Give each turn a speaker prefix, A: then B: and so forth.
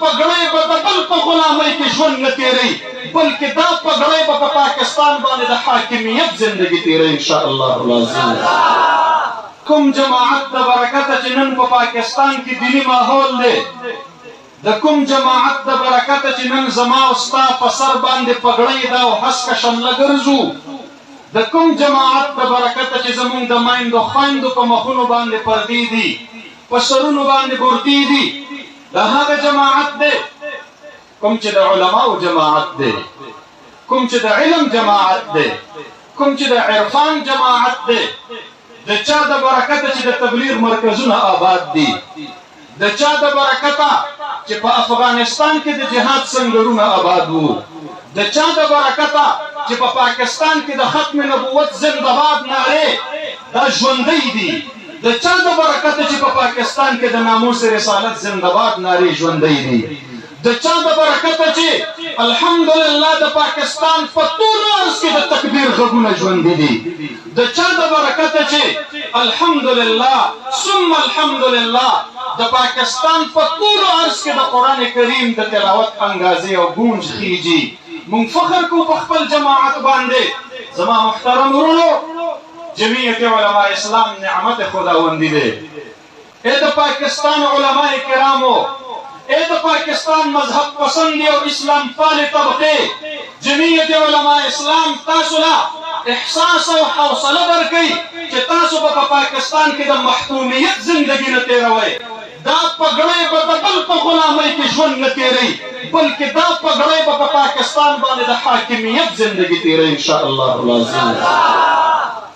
A: پګړۍ به د بل په غلامۍ کې ژوند نه تېروي بلکې دا پګړۍ به په پاکستان باندې د حاکمیت زندگی تېروي انشاءالله العظیم. کوم جماعت د برکته چې نن په پاکستان کې دینی ماحول دی، د کوم جماعت د برکته چې نن زما او ستا په سر باندې پګړۍ ده او هسکه شمله ګرځو، د کوم جماعت د برکته چې زمونږ د میندو خویندو په مخونو باندې پردې دي، په سرونو باندې بورتې دي، دا هغه جماعت دی کوم چې د علماو جماعت دی، کوم چې د علم جماعت دی، کوم چې د عرفان جماعت دی، د چا د برکته چې د تبلیغ مرکزونه آباد دي، د چا د برکته چې په افغانستان کې د جهاد سنگرونه آباد وو، د چا د برکته چې په پاکستان کې د ختم نبوت زنده‌باد نعرې دا ژوندۍ دي، د چا د برکته چې په پاکستان کې د ناموس رسالت زنده‌باد نعرې ژوندۍ دي، د چا د برکته چې الحمدلله د پاکستان په ټول ارض کې د تکبیر غږونه ژوندي دي، د چا د برکته چې الحمدلله ثم الحمدلله د پاکستان په ټول ارض کې د قرآن کریم د تلاوت انګازې او گونج خیږي. مونږ فخر کوو په خپل جماعت باندې. زما محترم ورونو، جمعیت علماء اسلام نعمت خداوندی دی. اے د پاکستان علماء کرامو، اے د پاکستان مذهب پسندی او اسلام پال طبقه، جمعیت علماء اسلام تاسو لا احساس او حوصله درکړي چې تاسو په پاکستان کې د محکومیت زندگی نه تیروئ. دا پګړۍ به د بل په غلامۍ کې ژوند نه تیروي بلکې دا پګړۍ به په پاکستان باندې د حاکمیت زندگی تیروي انشاءالله العظیم.